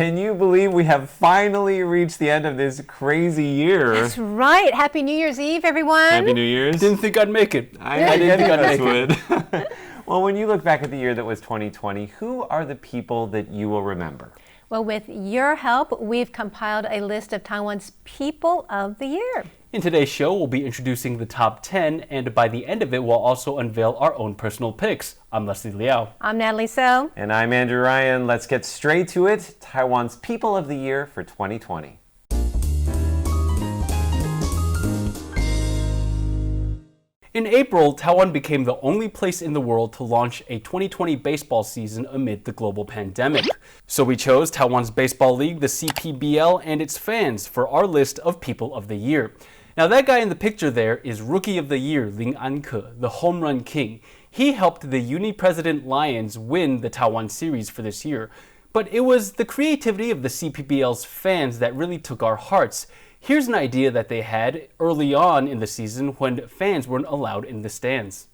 Can you believe we have finally reached the end of this crazy year? That's right. Happy New Year's Eve, everyone. Happy New Year's. Didn't think I'd make it. I didn't think I would. Well, when you look back at the year that was 2020, who are the people that you will remember? Well, with your help, we've compiled a list of Taiwan's People of the Year. In today's show, we'll be introducing the top 10, and by the end of it, we'll also unveil our own personal picks. I'm Leslie Liao. I'm Natalie Tso. And I'm Andrew Ryan. Let's get straight to it. Taiwan's People of the Year for 2020. In April, Taiwan became the only place in the world to launch a 2020 baseball season amid the global pandemic. So we chose Taiwan's baseball league, the CPBL, and its fans for our list of People of the Year. Now that guy in the picture there is Rookie of the Year, Ing-wen, the home run king. He helped the Uni-President Lions win the Taiwan series for this year. But it was the creativity of the CPBL's fans that really took our hearts. Here's an idea that they had early on in the season when fans weren't allowed in the stands.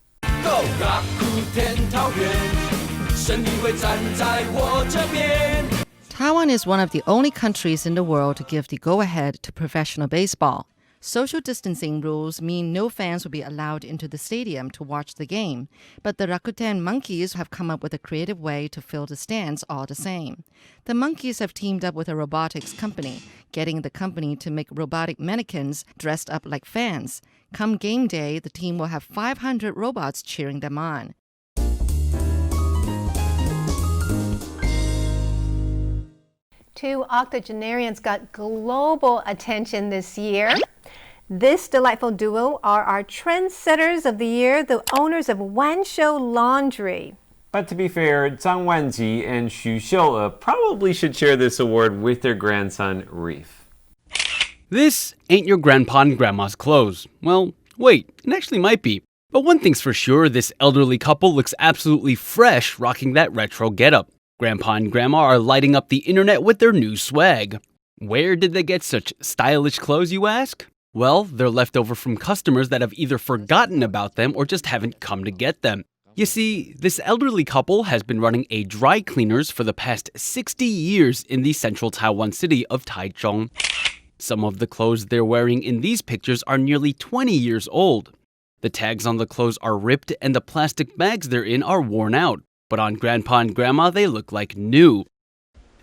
Taiwan is one of the only countries in the world to give the go-ahead to professional baseball. Social distancing rules mean no fans will be allowed into the stadium to watch the game, but the Rakuten Monkeys have come up with a creative way to fill the stands all the same. The Monkeys have teamed up with a robotics company, getting the company to make robotic mannequins dressed up like fans. Come game day, the team will have 500 robots cheering them on. Two octogenarians got global attention this year. This delightful duo are our Trendsetters of the Year, the owners of Wanshou Laundry. But to be fair, Zhang Wenji and Xu Xiu probably should share this award with their grandson, Reef. This ain't your grandpa and grandma's clothes. Well, wait, it actually might be. But one thing's for sure, this elderly couple looks absolutely fresh rocking that retro getup. Grandpa and Grandma are lighting up the internet with their new swag. Where did they get such stylish clothes, you ask? Well, they're left over from customers that have either forgotten about them or just haven't come to get them. You see, this elderly couple has been running a dry cleaners for the past 60 years in the central Taiwan city of Taichung. Some of the clothes they're wearing in these pictures are nearly 20 years old. The tags on the clothes are ripped and the plastic bags they're in are worn out. But on Grandpa and Grandma, they look like new.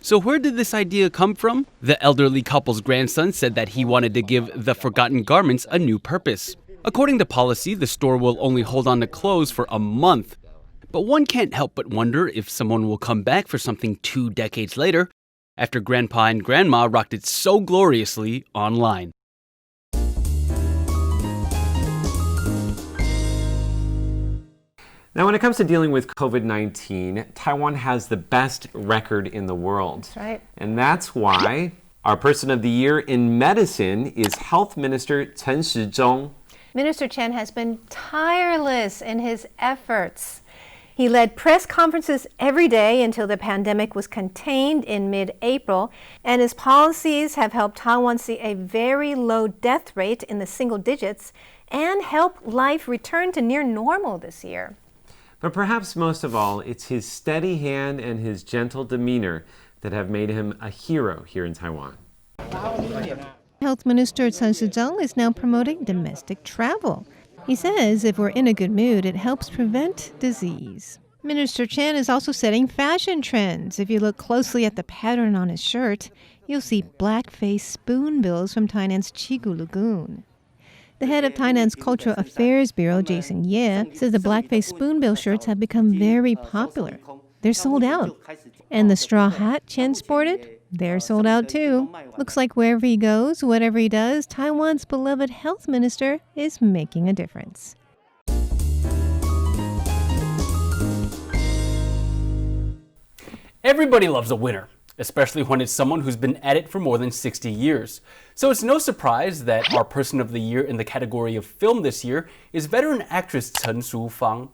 So where did this idea come from? The elderly couple's grandson said that he wanted to give the forgotten garments a new purpose. According to policy, the store will only hold on to clothes for a month. But one can't help but wonder if someone will come back for something 2 decades later, after Grandpa and Grandma rocked it so gloriously online. Now, when it comes to dealing with COVID-19, Taiwan has the best record in the world. That's right. And that's why our Person of the Year in Medicine is Health Minister Chen Shih-chung. Minister Chen has been tireless in his efforts. He led press conferences every day until the pandemic was contained in mid-April, and his policies have helped Taiwan see a very low death rate in the single digits and help life return to near normal this year. But perhaps most of all, it's his steady hand and his gentle demeanor that have made him a hero here in Taiwan. Health Minister Chen Shih-chung is now promoting domestic travel. He says if we're in a good mood, it helps prevent disease. Minister Chen is also setting fashion trends. If you look closely at the pattern on his shirt, you'll see blackface spoonbills from Tainan's Chigu Lagoon. The head of Tainan's Cultural Affairs Bureau, Jason Ye, says the blackface spoonbill shirts have become very popular. They're sold out. And the straw hat Chen sported? They're sold out too. Looks like wherever he goes, whatever he does, Taiwan's beloved health minister is making a difference. Everybody loves a winner, especially when it's someone who's been at it for more than 60 years. So it's no surprise that our Person of the Year in the category of film this year is veteran actress Shu-fang.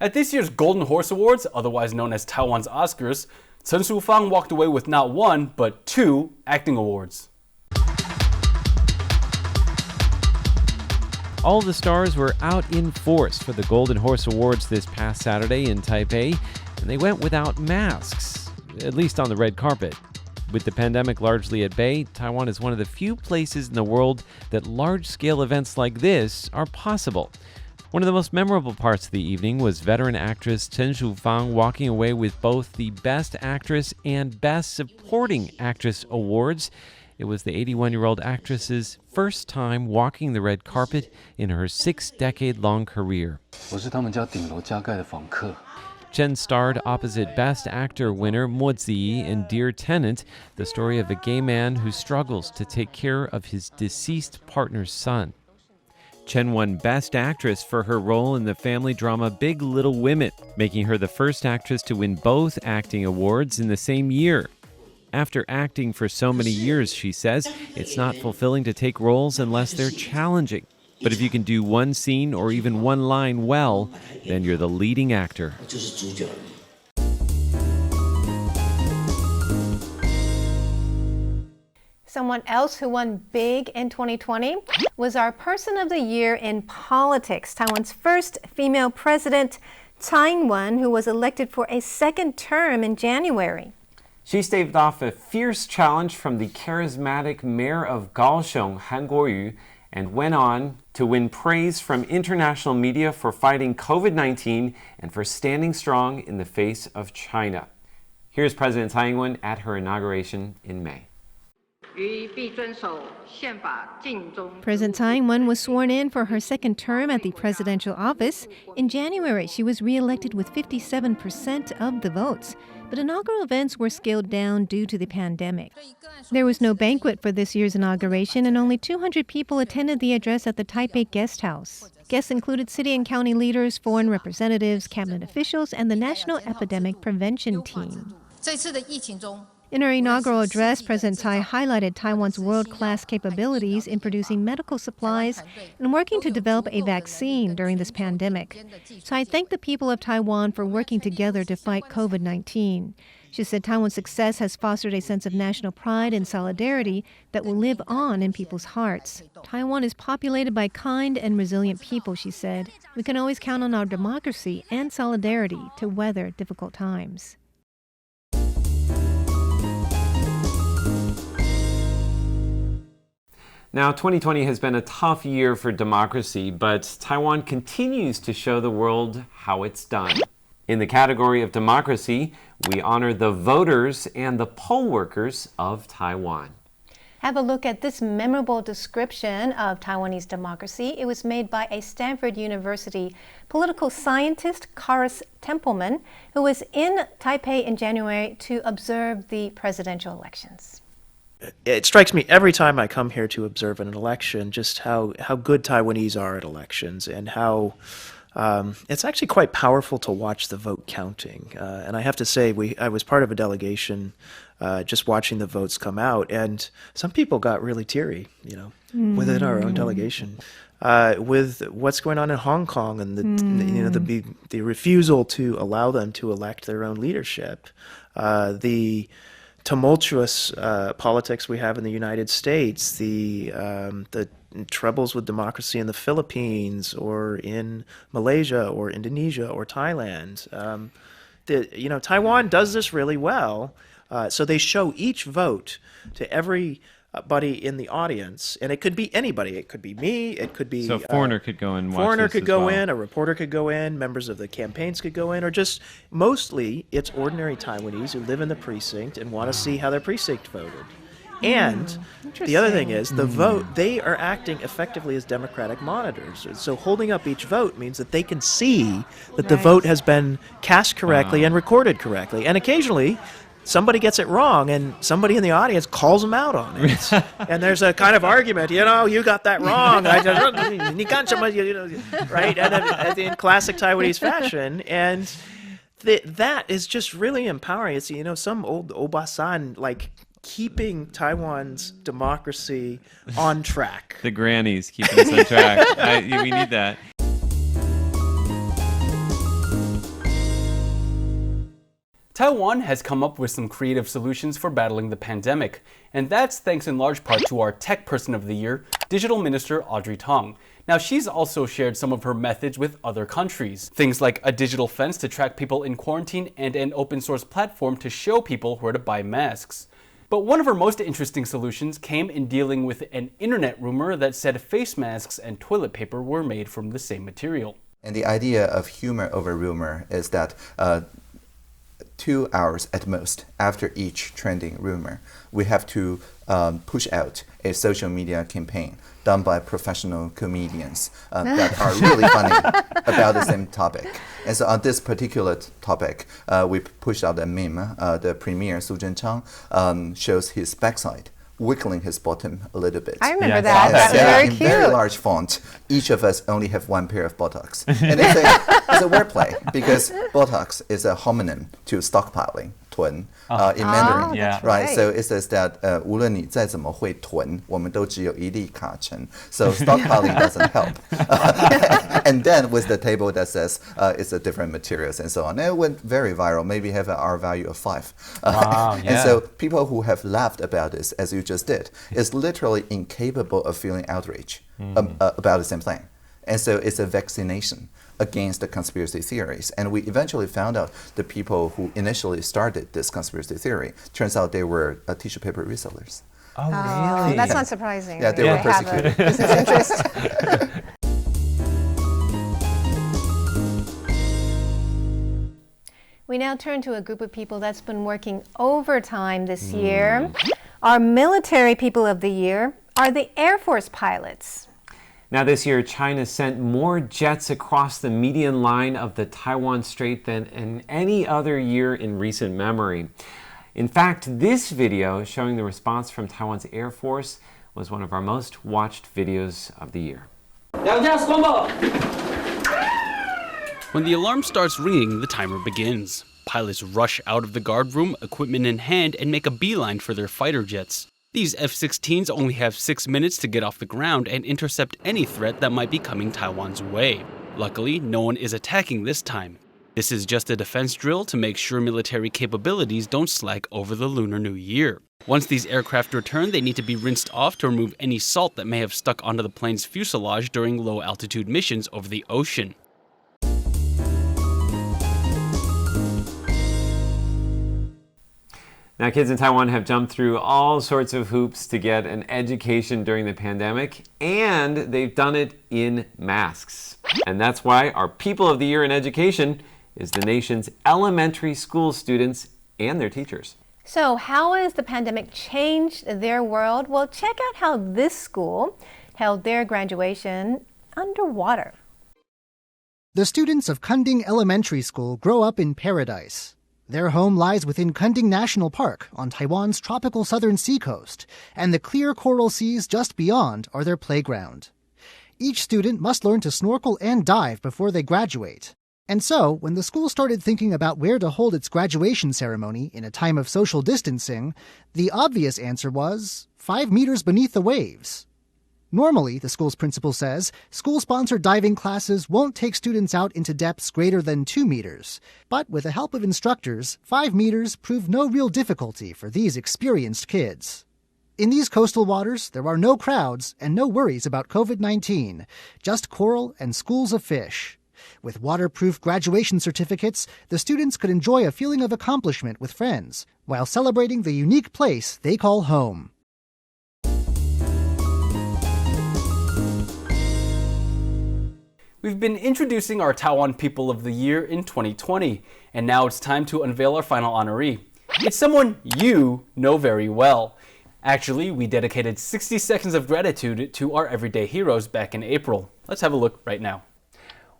At this year's Golden Horse Awards, otherwise known as Taiwan's Oscars, Shu-fang walked away with not 1, but 2 acting awards. All the stars were out in force for the Golden Horse Awards this past Saturday in Taipei, and they went without masks, at least on the red carpet. With the pandemic largely at bay, Taiwan is one of the few places in the world that large-scale events like this are possible. One of the most memorable parts of the evening was veteran actress Shu-fang walking away with both the Best Actress and Best Supporting Actress awards. It was the 81-year-old actress's first time walking the red carpet in her 6-decade-long career. Chen starred opposite Best Actor winner Mo Ziyi in Dear Tenant, the story of a gay man who struggles to take care of his deceased partner's son. Chen won Best Actress for her role in the family drama Big Little Women, making her the first actress to win both acting awards in the same year. After acting for so many years, she says, it's not fulfilling to take roles unless they're challenging. But if you can do one scene or even one line well, then you're the leading actor. Someone else who won big in 2020 was our Person of the Year in politics, Taiwan's first female president, Ing-wen, who was elected for a second term in January. She staved off a fierce challenge from the charismatic mayor of Kaohsiung, Han Kuo-yu, and went on to win praise from international media for fighting COVID-19 and for standing strong in the face of China. Here's President Tsai Ing-wen at her inauguration in May. President Tsai Ing-wen was sworn in for her second term at the presidential office. In January, she was re-elected with 57% of the votes. But inaugural events were scaled down due to the pandemic. There was no banquet for this year's inauguration, and only 200 people attended the address at the Taipei Guest House. Guests included city and county leaders, foreign representatives, cabinet officials, and the National Epidemic Prevention Team. In her inaugural address, President Tsai highlighted Taiwan's world-class capabilities in producing medical supplies and working to develop a vaccine during this pandemic. Tsai thanked the people of Taiwan for working together to fight COVID-19. She said Taiwan's success has fostered a sense of national pride and solidarity that will live on in people's hearts. Taiwan is populated by kind and resilient people, she said. We can always count on our democracy and solidarity to weather difficult times. Now, 2020 has been a tough year for democracy, but Taiwan continues to show the world how it's done. In the category of democracy, we honor the voters and the poll workers of Taiwan. Have a look at this memorable description of Taiwanese democracy. It was made by a Stanford University political scientist, Karis Templeman, who was in Taipei in January to observe the presidential elections. It strikes me every time I come here to observe an election just how good Taiwanese are at elections and how it's actually quite powerful to watch the vote counting. And I have to say, I was part of a delegation just watching the votes come out, and some people got really teary, within our own delegation. With what's going on in Hong Kong and the refusal to allow them to elect their own leadership, the tumultuous politics we have in the United States, the troubles with democracy in the Philippines or in Malaysia or Indonesia or Thailand. Taiwan does this really well. So they show each vote to everybody in the audience, and it could be anybody. It could be me. It could be so a foreigner could go in. Foreigner could go in. A reporter could go in. Members of the campaigns could go in, or just mostly it's ordinary Taiwanese who live in the precinct and want to see how their precinct voted. And the other thing is the vote. They are acting effectively as democratic monitors. So holding up each vote means that they can see that the vote has been cast correctly and recorded correctly, and occasionally somebody gets it wrong, and somebody in the audience calls them out on it. And there's a kind of argument, you got that wrong. Right? And in classic Taiwanese fashion. And that is just really empowering. It's, some old obasan, keeping Taiwan's democracy on track. The grannies keeping us on track. We need that. Taiwan has come up with some creative solutions for battling the pandemic, and that's thanks in large part to our Tech Person of the Year, Digital Minister Audrey Tang. Now, she's also shared some of her methods with other countries. Things like a digital fence to track people in quarantine and an open source platform to show people where to buy masks. But one of her most interesting solutions came in dealing with an internet rumor that said face masks and toilet paper were made from the same material. And the idea of humor over rumor is that 2 hours at most after each trending rumor, we have to push out a social media campaign done by professional comedians that are really funny about the same topic. And so on this particular topic, we pushed out a meme. The premier, Su Chang, shows his backside, wiggling his bottom a little bit. I remember that. That was very in cute. very large font, each of us only have one pair of Botox. And it's a wordplay because Botox is a homonym to stockpiling, 囤, in Mandarin. Yeah. Right. So it says that 无论你再怎么会囤，我们都只有一粒卡层. So stockpiling doesn't help. And then with the table that says it's a different materials and so on. And it went very viral, maybe have an R value of 5. Wow, yeah. And so people who have laughed about this, as you just did, is literally incapable of feeling outrage about the same thing. And so it's a vaccination against the conspiracy theories. And we eventually found out the people who initially started this conspiracy theory, turns out they were tissue paper resellers. Oh, really? That's not surprising. Yeah, they were persecuted. Have a business interest. We now turn to a group of people that's been working overtime this year. Our military people of the year are the Air Force pilots. Now this year, China sent more jets across the median line of the Taiwan Strait than in any other year in recent memory. In fact, this video showing the response from Taiwan's Air Force was one of our most watched videos of the year. When the alarm starts ringing, the timer begins. Pilots rush out of the guard room, equipment in hand, and make a beeline for their fighter jets. These F-16s only have 6 minutes to get off the ground and intercept any threat that might be coming Taiwan's way. Luckily, no one is attacking this time. This is just a defense drill to make sure military capabilities don't slack over the Lunar New Year. Once these aircraft return, they need to be rinsed off to remove any salt that may have stuck onto the plane's fuselage during low-altitude missions over the ocean. Now, kids in Taiwan have jumped through all sorts of hoops to get an education during the pandemic, and they've done it in masks. And that's why our People of the Year in Education is the nation's elementary school students and their teachers. So how has the pandemic changed their world? Well, check out how this school held their graduation underwater. The students of Kunding Elementary School grow up in paradise. Their home lies within Kunding National Park on Taiwan's tropical southern seacoast, and the clear coral seas just beyond are their playground. Each student must learn to snorkel and dive before they graduate. And so, when the school started thinking about where to hold its graduation ceremony in a time of social distancing, the obvious answer was 5 meters beneath the waves. Normally, the school's principal says, school-sponsored diving classes won't take students out into depths greater than 2 meters. But with the help of instructors, 5 meters proved no real difficulty for these experienced kids. In these coastal waters, there are no crowds and no worries about COVID-19, just coral and schools of fish. With waterproof graduation certificates, the students could enjoy a feeling of accomplishment with friends, while celebrating the unique place they call home. We've been introducing our Taiwan People of the Year in 2020, and now it's time to unveil our final honoree. It's someone you know very well. Actually, we dedicated 60 seconds of gratitude to our everyday heroes back in April. Let's have a look right now.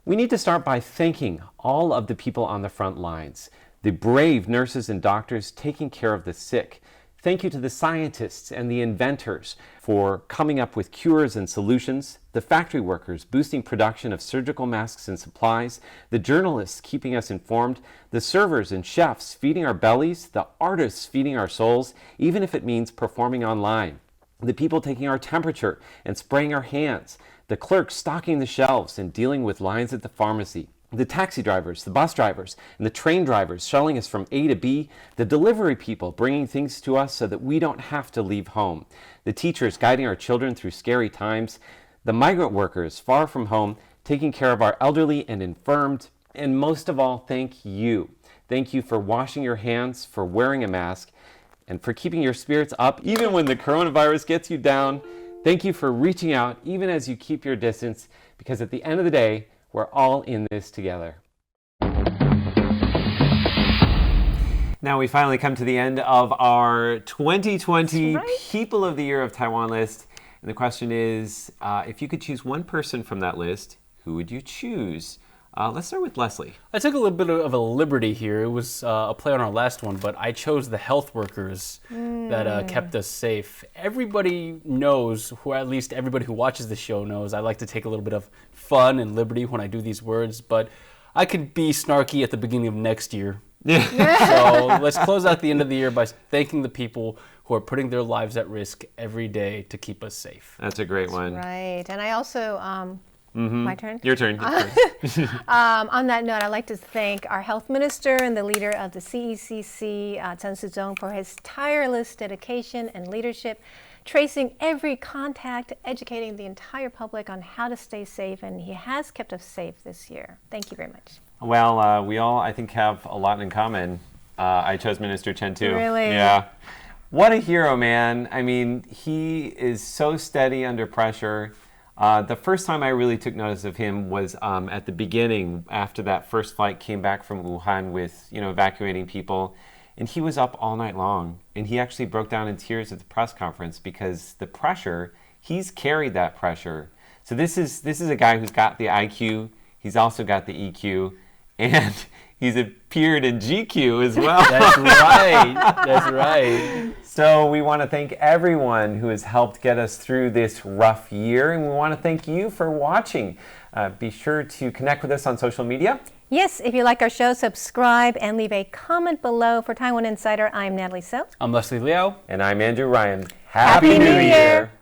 We need to start by thanking all of the people on the front lines, the brave nurses and doctors taking care of the sick. Thank you to the scientists and the inventors for coming up with cures and solutions, the factory workers boosting production of surgical masks and supplies, the journalists keeping us informed, the servers and chefs feeding our bellies, the artists feeding our souls, even if it means performing online, the people taking our temperature and spraying our hands, the clerks stocking the shelves and dealing with lines at the pharmacy, the taxi drivers, the bus drivers, and the train drivers shuttling us from A to B, the delivery people bringing things to us so that we don't have to leave home, the teachers guiding our children through scary times, the migrant workers far from home taking care of our elderly and infirmed, and most of all, thank you. Thank you for washing your hands, for wearing a mask, and for keeping your spirits up even when the coronavirus gets you down. Thank you for reaching out even as you keep your distance, because at the end of the day, we're all in this together. Now we finally come to the end of our 2020 People of the Year of Taiwan list. And the question is, if you could choose one person from that list, who would you choose? Let's start with Leslie. I took a little bit of a liberty here. It was a play on our last one, but I chose the health workers that kept us safe. Everybody knows, or at least everybody who watches the show knows, I like to take a little bit of fun and liberty when I do these words, but I could be snarky at the beginning of next year. So let's close out the end of the year by thanking the people who are putting their lives at risk every day to keep us safe. That's a great one. Right. And I also, my turn? Your turn. On that note, I'd like to thank our health minister and the leader of the CECC, Chen Shih-chung, for his tireless dedication and leadership, tracing every contact, educating the entire public on how to stay safe, and he has kept us safe this year. Thank you very much. Well, we all, I think, have a lot in common. I chose Minister Chen too. Really? Yeah. What a hero, man. I mean, he is so steady under pressure. The first time I really took notice of him was at the beginning, after that first flight came back from Wuhan with, evacuating people. And he was up all night long. And he actually broke down in tears at the press conference because the pressure, he's carried that pressure. So this is a guy who's got the IQ. He's also got the EQ. And he's appeared in GQ as well. That's right. That's right. So we want to thank everyone who has helped get us through this rough year. And we want to thank you for watching. Be sure to connect with us on social media. Yes, if you like our show, subscribe and leave a comment below. For Taiwan Insider, I'm Natalie Tso. I'm Leslie Liao. And I'm Andrew Ryan. Happy New Year.